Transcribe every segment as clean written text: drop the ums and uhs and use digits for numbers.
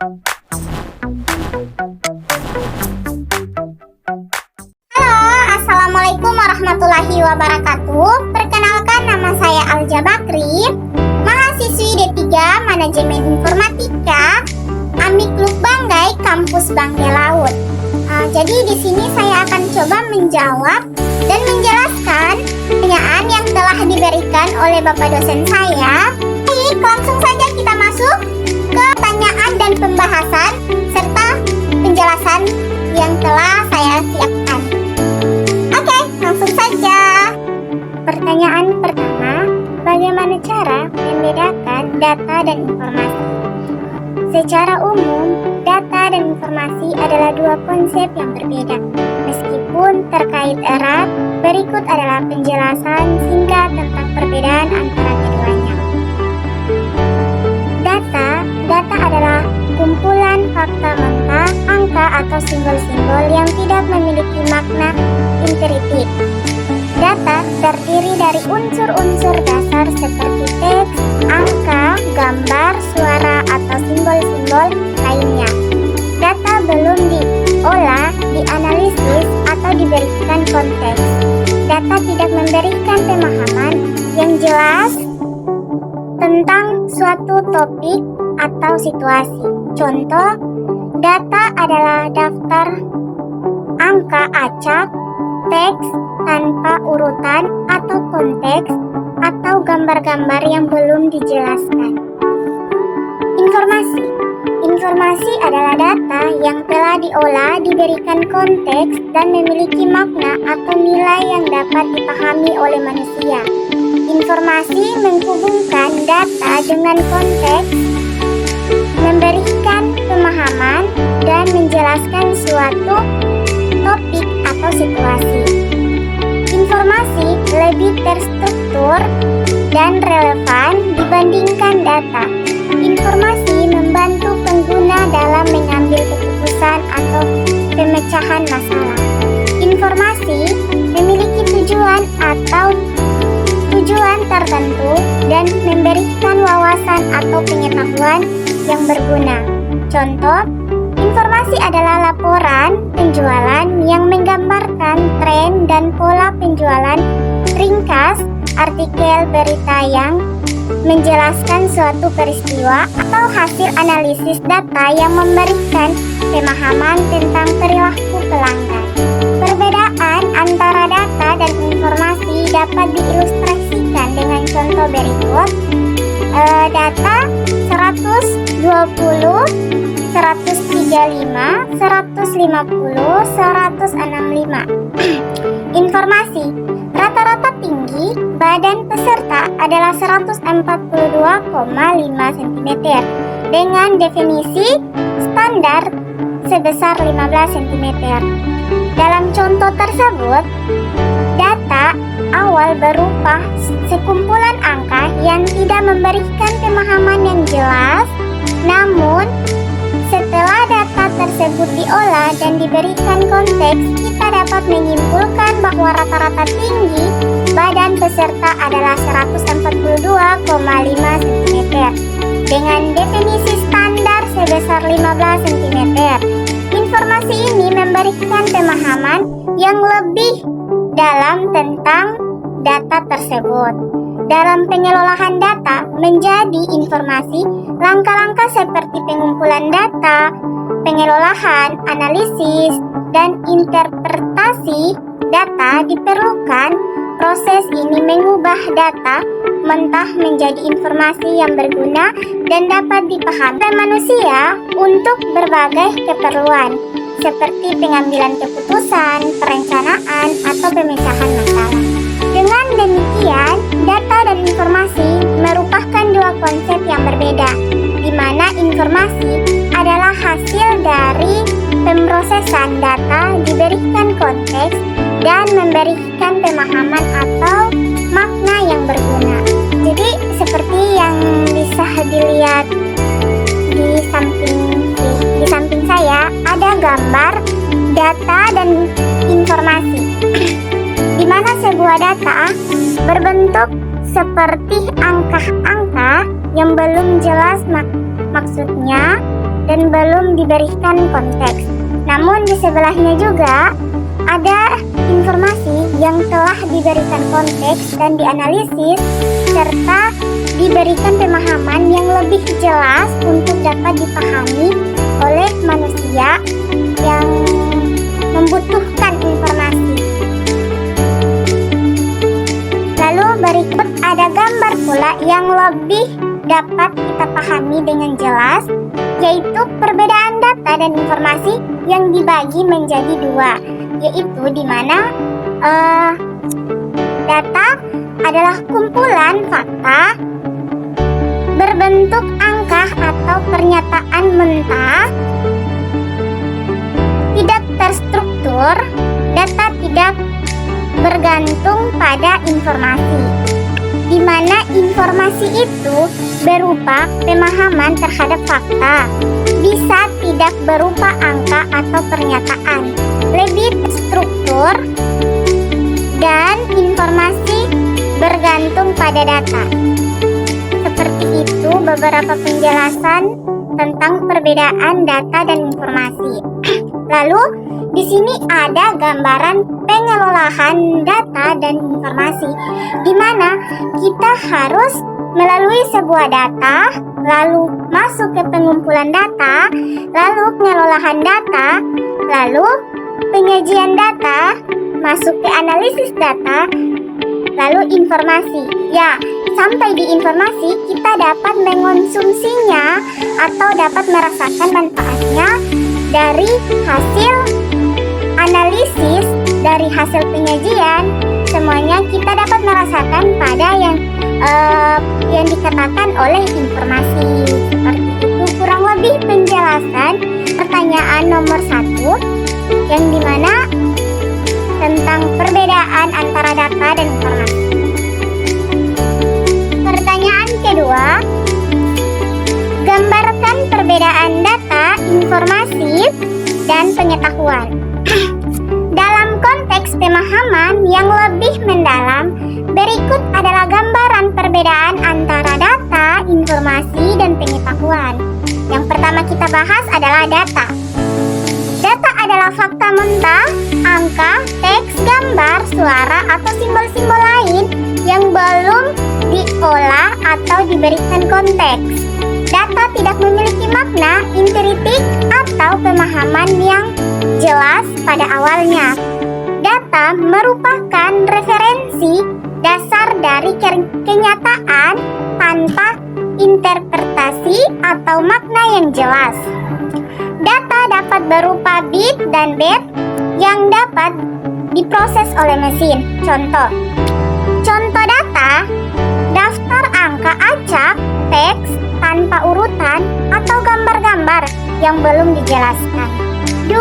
Halo, Assalamualaikum warahmatullahi wabarakatuh. Perkenalkan, nama saya Alja Bakri, mahasiswi D3 Manajemen Informatika, Amikluk Banggai, Kampus Banggai Laut. Jadi di sini saya akan coba menjawab dan menjelaskan pertanyaan yang telah diberikan oleh Bapak dosen saya. Baik, langsung saja kita masuk ke pertanyaan dan pembahasan serta penjelasan yang telah saya siapkan. Oke, langsung saja. Pertanyaan pertama, bagaimana cara membedakan data dan informasi? Secara umum, data dan informasi adalah dua konsep yang berbeda. Meskipun terkait erat, berikut adalah penjelasan singkat tentang perbedaan antara keduanya. Data adalah kumpulan fakta mentah, angka atau simbol-simbol yang tidak memiliki makna intuitif. Data terdiri dari unsur-unsur dasar seperti teks, angka, gambar, suara, atau simbol-simbol lainnya. Data belum diolah, dianalisis, atau diberikan konteks. Data tidak memberikan pemahaman yang jelas tentang suatu topik atau situasi. Contoh, data adalah daftar angka acak, teks tanpa urutan atau konteks, atau gambar-gambar yang belum dijelaskan. Informasi adalah data yang telah diolah, diberikan konteks, dan memiliki makna atau nilai yang dapat dipahami oleh manusia. Informasi menghubungkan data dengan konteks, memberikan pemahaman, dan menjelaskan suatu topik atau situasi. Informasi lebih terstruktur dan relevan dibandingkan data. Informasi membantu pengguna dalam mengambil keputusan atau pemecahan masalah. Informasi memiliki tujuan tertentu dan memberikan wawasan atau pengetahuan yang berguna. Contoh, informasi adalah laporan penjualan yang menggambarkan tren dan pola penjualan ringkas, artikel berita yang menjelaskan suatu peristiwa, atau hasil analisis data yang memberikan pemahaman tentang perilaku pelanggan. Perbedaan antara data dan informasi dapat diilustrasikan dengan contoh berikut. Data 120, 135, 150, 165. Informasi, rata-rata tinggi badan peserta adalah 142,5 cm dengan definisi standar sebesar 15 cm. Dalam contoh tersebut, data awal berupa sekumpulan angka yang tidak memberikan pemahaman yang jelas. Namun, setelah data tersebut diolah dan diberikan konteks, kita dapat menyimpulkan bahwa rata-rata tinggi badan peserta adalah 142,5 cm dengan definisi standar sebesar 15 cm. Informasi ini memberikan pemahaman yang lebih dalam tentang data tersebut. Dalam pengelolaan data menjadi informasi, langkah-langkah seperti pengumpulan data, pengelolaan, analisis, dan interpretasi data diperlukan. Proses ini mengubah data mentah menjadi informasi yang berguna dan dapat dipahami oleh manusia untuk berbagai keperluan, seperti pengambilan keputusan, perencanaan, atau pemecahan masalah. Dengan demikian, data dan informasi merupakan dua konsep yang berbeda, di mana informasi adalah hasil dari pemrosesan data, diberikan konteks, dan memberikan pemahaman atau makna yang berguna. Jadi seperti yang bisa dilihat di samping saya, ada gambar, data, dan informasi. Di mana sebuah data berbentuk seperti angka-angka yang belum jelas maksudnya, dan belum diberikan konteks. Namun di sebelahnya juga ada informasi yang telah diberikan konteks dan dianalisis serta diberikan pemahaman yang lebih jelas untuk dapat dipahami oleh manusia yang membutuhkan informasi. Lalu berikut ada gambar pula yang lebih dapat kita pahami dengan jelas, yaitu perbedaan data dan informasi yang dibagi menjadi dua, yaitu di mana data adalah kumpulan fakta berbentuk angka atau pernyataan mentah, tidak terstruktur, data tidak bergantung pada informasi, di mana informasi itu berupa pemahaman terhadap fakta, bisa tidak berupa angka atau pernyataan, lebih terstruktur, dan informasi bergantung pada data. Seperti itu beberapa penjelasan tentang perbedaan data dan informasi. Lalu di sini ada gambaran pengelolaan data dan informasi, di mana kita harus melalui sebuah data, lalu masuk ke pengumpulan data, lalu pengelolaan data, lalu penyajian data, masuk ke analisis data, lalu informasi. Ya, sampai di informasi kita dapat mengonsumsinya atau dapat merasakan manfaatnya dari hasil analisis, dari hasil penyajian. Semuanya kita dapat merasakan pada yang dikatakan oleh informasi. Seperti itu kurang lebih penjelasan pertanyaan nomor 1, yang dimana tentang perbedaan antara data dan informasi. Pertanyaan kedua, gambarkan perbedaan data, informasi, dan pengetahuan. Dalam konteks pemahaman yang lebih mendalam, berikut adalah gambaran perbedaan antara data, informasi, dan pengetahuan. Yang pertama kita bahas adalah data. Data adalah fakta mentah, angka, teks, gambar, suara, atau simbol-simbol lain yang belum diolah atau diberikan konteks. Data tidak memiliki makna, intrinsik, atau pemahaman yang jelas pada awalnya. Data merupakan referensi dasar dari kenyataan tanpa interpretasi atau makna yang jelas. Data dapat berupa bit dan byte yang dapat diproses oleh mesin. Contoh data, daftar angka acak, teks tanpa urutan, atau gambar-gambar yang belum dijelaskan. 2.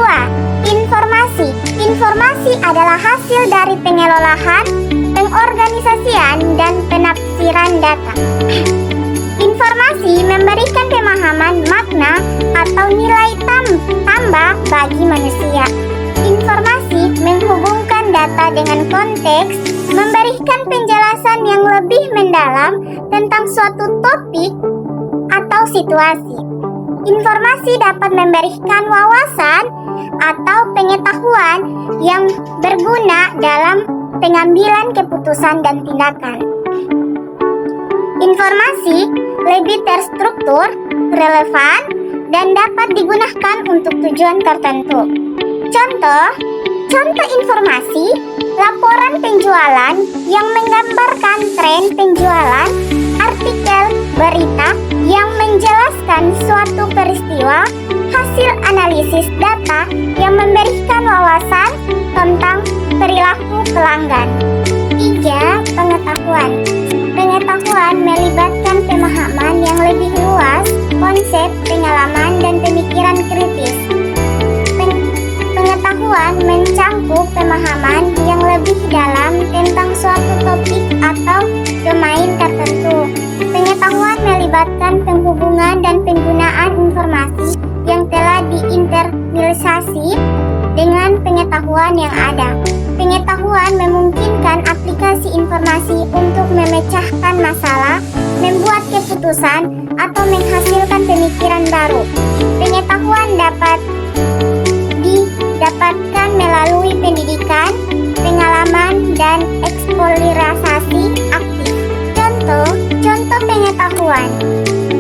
Informasi. Informasi adalah hasil dari pengelolaan, pengorganisasian, dan penafsiran data. Informasi memberikan pemahaman, makna, atau nilai tambah bagi manusia. Informasi menghubungkan data dengan konteks, memberikan penjelasan yang lebih mendalam tentang suatu topik atau situasi. Informasi dapat memberikan wawasan atau pengetahuan yang berguna dalam pengambilan keputusan dan tindakan. Informasi lebih terstruktur, relevan, dan dapat digunakan untuk tujuan tertentu. Contoh informasi, laporan penjualan yang menggambarkan tren penjualan, artikel berita yang menjelaskan suatu peristiwa, hasil analisis data yang memberikan wawasan tentang perilaku pelanggan. 3. Pengetahuan. Pengetahuan melibatkan pemahaman yang lebih luas, konsep, pengalaman, dan pemikiran kritis. Pengetahuan mencangkup pemahaman yang lebih dalam tentang suatu topik atau domain tertentu. Pengetahuan melibatkan penghubungan dan penggunaan informasi yang telah diinternalisasi dengan pengetahuan yang ada. Pengetahuan memungkinkan aplikasi informasi untuk memecahkan masalah, membuat keputusan, atau menghasilkan pemikiran baru. dapat didapatkan melalui pendidikan, pengalaman, dan eksplorasi aktif. Contoh pengetahuan.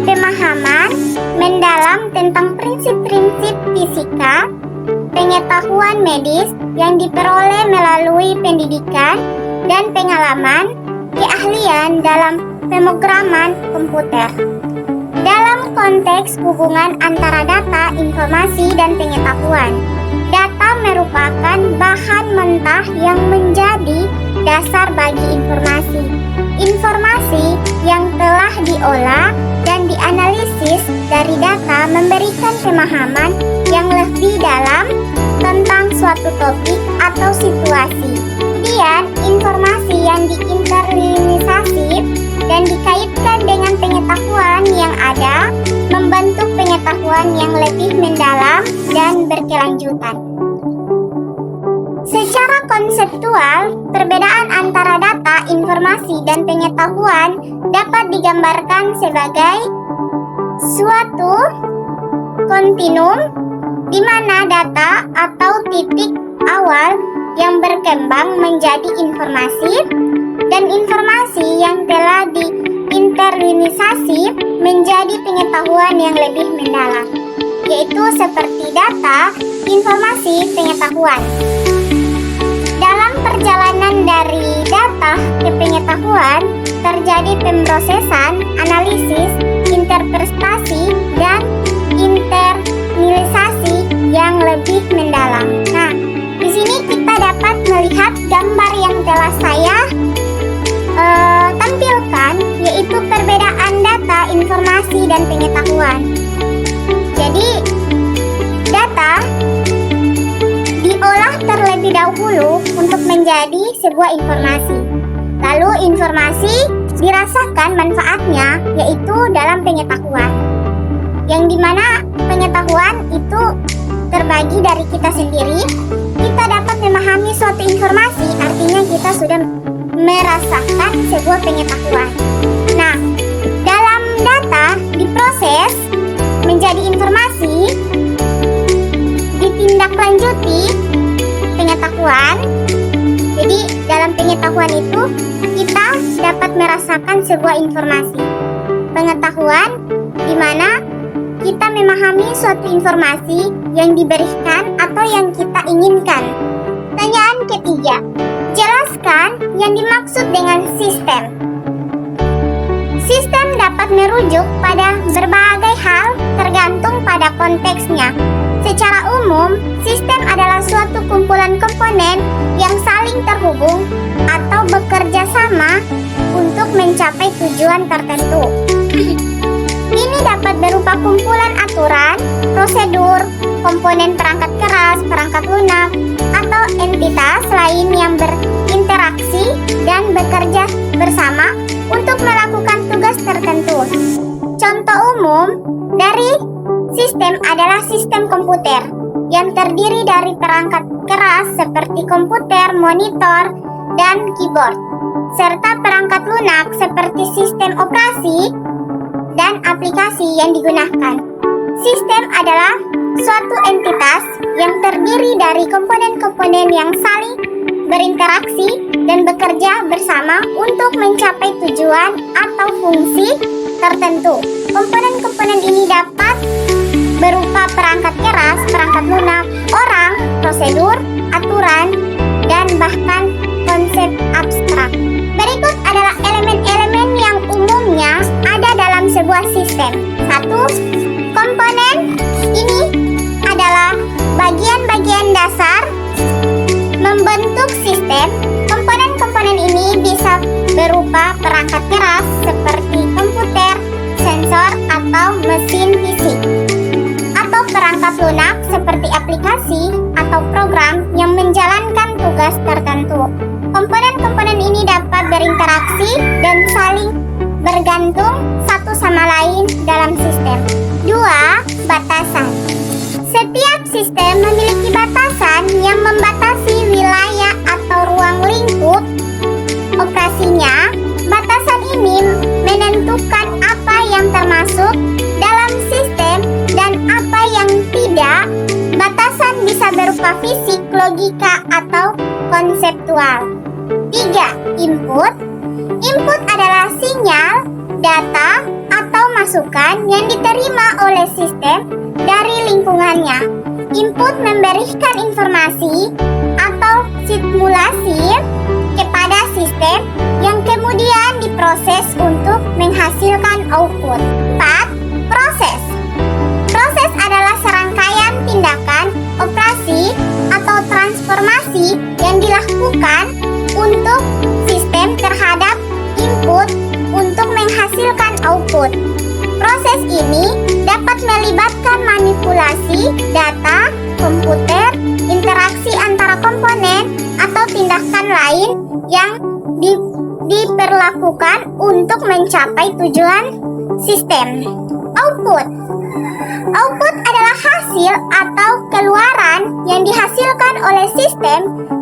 Pemahaman mendalam tentang prinsip-prinsip fisika, pengetahuan medis yang diperoleh melalui pendidikan dan pengalaman, keahlian dalam pemrograman komputer. Dalam konteks hubungan antara data, informasi, dan pengetahuan, data merupakan bahan mentah yang menjadi dasar bagi informasi. Informasi yang telah diolah dan dianalisis dari data memberikan pemahaman yang lebih dalam tentang suatu topik atau situasi. Kemudian, informasi yang diinterlinisasi dan dikaitkan dengan pengetahuan yang ada membentuk pengetahuan yang lebih mendalam dan berkelanjutan. Secara konseptual, perbedaan antara data, informasi, dan pengetahuan dapat digambarkan sebagai suatu kontinum di mana data atau titik awal yang berkembang menjadi informasi dan informasi yang telah diinterlinisasi menjadi pengetahuan yang lebih mendalam, yaitu seperti data, informasi, pengetahuan. Dalam perjalanan dari data ke pengetahuan, terjadi pemrosesan, analisis, interpretasi, dan internalisasi yang lebih mendalam. Nah, di sini kita dapat melihat gambar yang telah saya tampilkan, yaitu perbedaan data, informasi, dan pengetahuan. Jadi, data diolah terlebih dahulu untuk menjadi sebuah informasi. Lalu informasi dirasakan manfaatnya, yaitu dalam pengetahuan. Yang dimana pengetahuan itu terbagi dari kita sendiri. Kita dapat memahami suatu informasi, artinya kita sudah merasakan sebuah pengetahuan. Nah, dalam data diproses menjadi informasi, ditindaklanjuti pengetahuan. Jadi dalam pengetahuan itu kita dapat merasakan sebuah informasi. Pengetahuan di mana kita memahami suatu informasi yang diberikan atau yang kita inginkan. Pertanyaan ketiga, jelaskan yang dimaksud dengan sistem. Sistem dapat merujuk pada berbagai hal tergantung pada konteksnya. Secara umum, sistem adalah suatu kumpulan komponen yang saling terhubung atau bekerja sama untuk mencapai tujuan tertentu. Ini dapat berupa kumpulan aturan, prosedur, komponen perangkat keras, perangkat lunak, atau entitas lain yang berinteraksi dan bekerja bersama untuk melakukan tugas tertentu. Contoh umum dari sistem adalah sistem komputer yang terdiri dari perangkat keras seperti komputer, monitor, dan keyboard, serta perangkat lunak seperti sistem operasi dan aplikasi yang digunakan. Sistem adalah suatu entitas yang terdiri dari komponen-komponen yang saling berinteraksi dan bekerja bersama untuk mencapai tujuan atau fungsi tertentu. Komponen-komponen ini dapat berupa perangkat keras, perangkat lunak, orang, prosedur, aturan, dan bahkan konsep abstrak. Berikut adalah elemen-elemen yang umumnya ada dalam sebuah sistem. 1. Komponen ini adalah bagian-bagian dasar membentuk sistem. Komponen-komponen ini bisa berupa perangkat keras seperti komputer, sensor, atau mesin fisik, atau perangkat lunak seperti aplikasi atau program yang menjalankan tugas tertentu. Komponen-komponen ini dapat berinteraksi dan saling bergantung satu sama lain dalam sistem. 2. yang diterima oleh sistem dari lingkungannya. Input memberikan informasi atau simulasi kepada sistem yang kemudian diproses untuk menghasilkan output. 4. Proses. Proses adalah serangkaian tindakan, operasi, atau transformasi yang dilakukan untuk sistem terhadap input untuk menghasilkan output. Proses ini dapat melibatkan manipulasi data, komputer, interaksi antara komponen, atau tindakan lain yang diperlakukan untuk mencapai tujuan sistem. Output. Output adalah hasil atau keluaran yang dihasilkan oleh sistem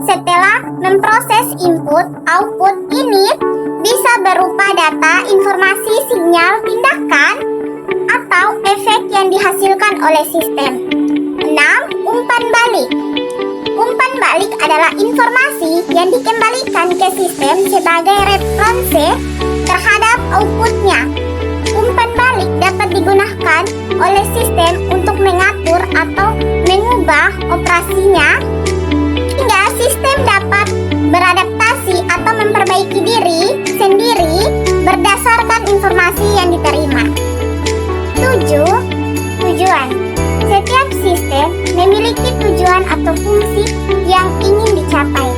setelah memproses input. Output ini bisa berupa data, informasi, sinyal, tindakan, atau efek yang dihasilkan oleh sistem. 6. Umpan balik. Umpan balik adalah informasi yang dikembalikan ke sistem sebagai response terhadap outputnya. Umpan balik dapat digunakan oleh sistem untuk mengatur atau mengubah operasinya hingga sistem dapat beradaptasi atau memperbaiki diri sendiri berdasarkan informasi yang diterima. 7. Tujuan. Setiap sistem memiliki tujuan atau fungsi yang ingin dicapai.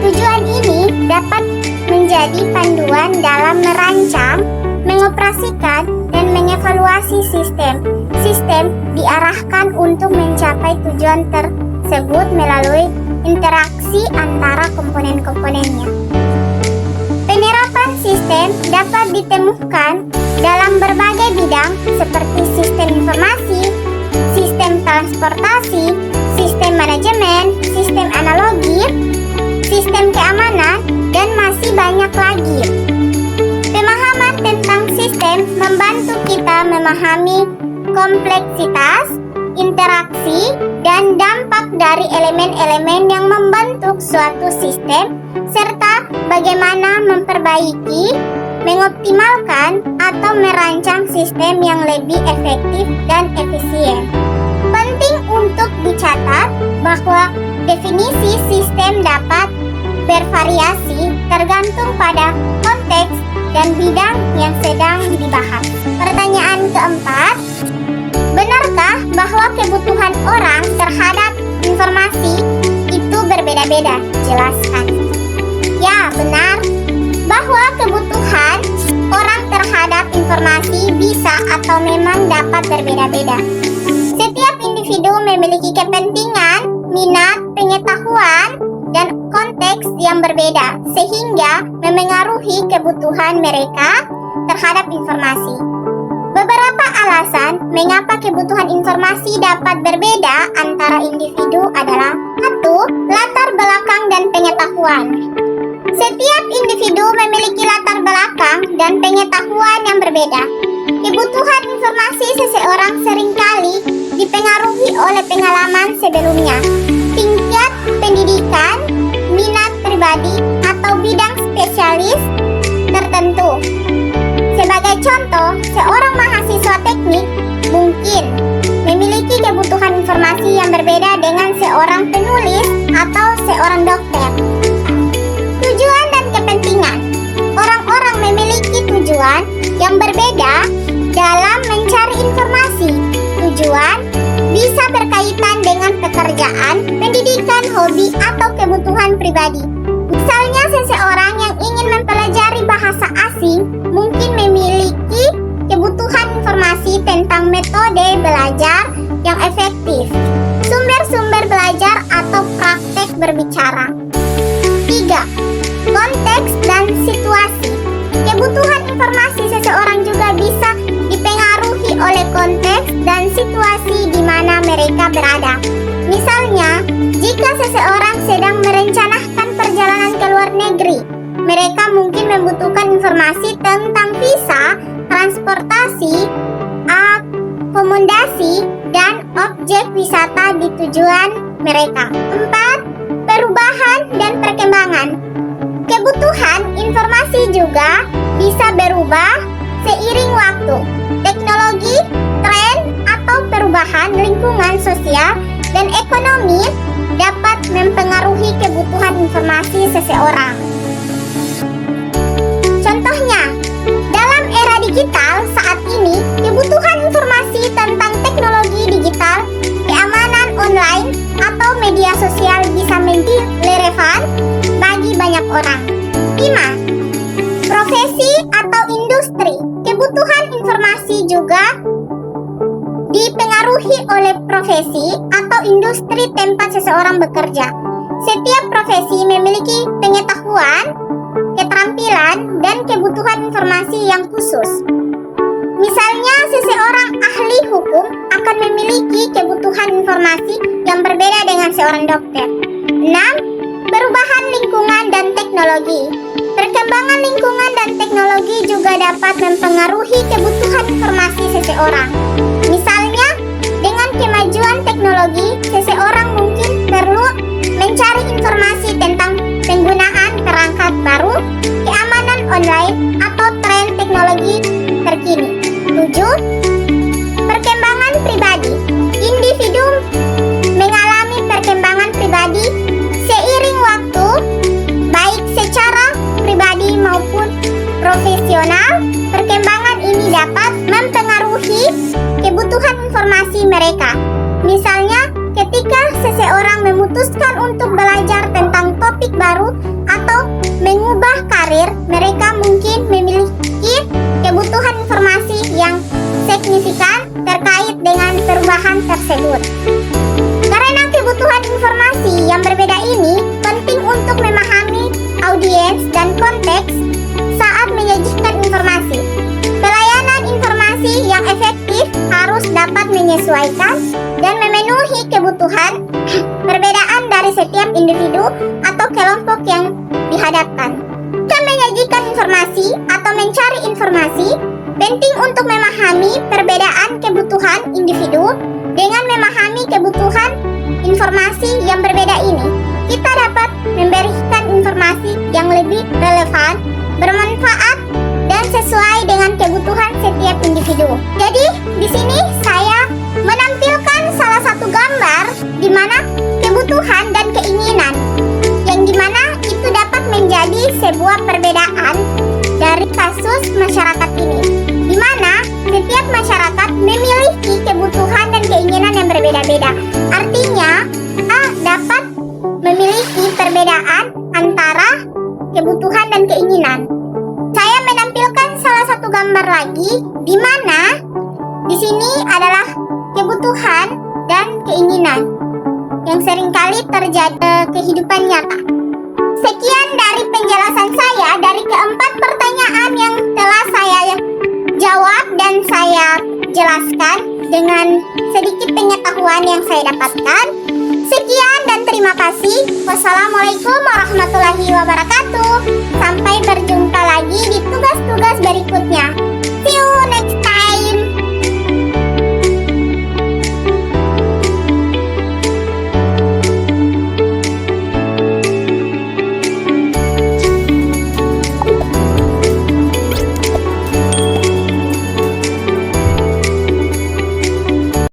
Tujuan ini dapat menjadi panduan dalam merancang, mengoperasikan, dan mengevaluasi sistem. Sistem diarahkan untuk mencapai tujuan tersebut melalui interaksi antara komponen-komponennya. Penerapan sistem dapat ditemukan dalam berbagai bidang seperti sistem informasi, sistem transportasi, sistem manajemen, sistem analogi, sistem keamanan, dan masih banyak lagi. Pemahaman tentang sistem membantu kita memahami kompleksitas, interaksi, dan dampak dari elemen-elemen yang membentuk suatu sistem, serta bagaimana memperbaiki, mengoptimalkan, atau merancang sistem yang lebih efektif dan efisien. Penting untuk dicatat bahwa definisi sistem dapat bervariasi tergantung pada konteks dan bidang yang sedang dibahas. Pertanyaan keempat, benarkah bahwa kebutuhan orang terhadap informasi itu berbeda-beda? Jelaskan. Ya, benar bahwa kebutuhan orang terhadap informasi bisa atau memang dapat berbeda-beda. Setiap individu memiliki kepentingan, minat, pengetahuan, dan konteks yang berbeda, sehingga memengaruhi kebutuhan mereka terhadap informasi. Beberapa alasan mengapa kebutuhan informasi dapat berbeda antara individu adalah: 1. Latar belakang dan pengetahuan. Setiap individu memiliki latar belakang dan pengetahuan yang berbeda. Kebutuhan informasi seseorang seringkali dipengaruhi oleh pengalaman sebelumnya, tingkat pendidikan, minat pribadi, atau bidang spesialis tertentu. Sebagai contoh, seorang mahasiswa teknik mungkin memiliki kebutuhan informasi yang berbeda dengan seorang penulis atau seorang dokter. Tujuan dan kepentingan. Orang-orang memiliki tujuan yang berbeda dalam mencari informasi. Tujuan bisa berkaitan dengan pekerjaan, pendidikan, hobi, atau kebutuhan pribadi. Misalnya, seseorang yang ingin mempelajari bahasa asing mungkin memiliki kebutuhan informasi tentang metode belajar yang efektif, sumber-sumber belajar, atau praktek berbicara. 3. Konteks dan situasi. Kebutuhan informasi seseorang juga bisa dipengaruhi oleh konteks dan situasi di mana mereka berada. Misalnya, jika seseorang sedang merencanakan perjalanan ke luar negeri, mereka mungkin membutuhkan informasi tentang visa, transportasi, akomodasi, dan objek wisata di tujuan mereka. 4. Perubahan dan perkembangan. Kebutuhan informasi juga bisa berubah seiring waktu. Teknologi perubahan lingkungan sosial dan ekonomi dapat mempengaruhi kebutuhan informasi seseorang. Contohnya, dalam era digital saat ini, kebutuhan informasi tentang teknologi digital, keamanan online, atau media sosial bisa menjadi relevan bagi banyak orang. 5. Profesi atau industri. Kebutuhan informasi juga dipengaruhi oleh profesi atau industri tempat seseorang bekerja. Setiap profesi memiliki pengetahuan, keterampilan, dan kebutuhan informasi yang khusus. Misalnya, seseorang ahli hukum akan memiliki kebutuhan informasi yang berbeda dengan seorang dokter. 6. Perubahan lingkungan dan teknologi. Perkembangan lingkungan dan teknologi juga dapat mempengaruhi kebutuhan informasi seseorang. Misalnya, dengan kemajuan teknologi, seseorang mungkin perlu mencari informasi tentang penggunaan perangkat baru, keamanan online, atau tren teknologi terkini. 7. Perkembangan pribadi. Individu mengalami perkembangan pribadi seiring waktu, baik secara pribadi maupun profesional. Perkembangan ini dapat mempengaruhi kebutuhan informasi mereka. Misalnya, ketika seseorang memutuskan untuk belajar tentang topik baru atau mengubah karir, mereka mungkin memiliki kebutuhan informasi yang signifikan terkait dengan perubahan tersebut. Karena kebutuhan informasi yang berbeda ini penting untuk memahami audiens dan konteks saat menyajikan informasi. Pelayanan informasi yang efektif harus dapat menyesuaikan dan memenuhi kebutuhan perbedaan dari setiap individu atau kelompok yang dihadapkan. Jika menyajikan informasi atau mencari informasi, penting untuk memahami perbedaan kebutuhan individu. Dengan memahami kebutuhan informasi yang berbeda ini, kita dapat memberikan informasi yang lebih relevan, bermanfaat, dan sesuai dengan kebutuhan setiap individu. Jadi, di sini saya menampilkan salah satu gambar di mana kebutuhan dan keinginan, yang dimana itu dapat menjadi sebuah perbedaan dari kasus masyarakat ini, di mana setiap masyarakat memiliki kebutuhan dan keinginan yang berbeda-beda. Artinya, dapat memiliki perbedaan antara kebutuhan dan keinginan. Saya menampilkan salah satu gambar lagi, di mana di sini adalah kebutuhan dan keinginan yang seringkali terjadi kehidupan nyata. Sekian dari penjelasan saya dari keempat pertanyaan yang telah saya jawab dan saya jelaskan dengan sedikit pengetahuan yang saya dapatkan. Sekian dan terima kasih. Wassalamualaikum warahmatullahi wabarakatuh. Sampai berjumpa lagi di tugas-tugas berikutnya.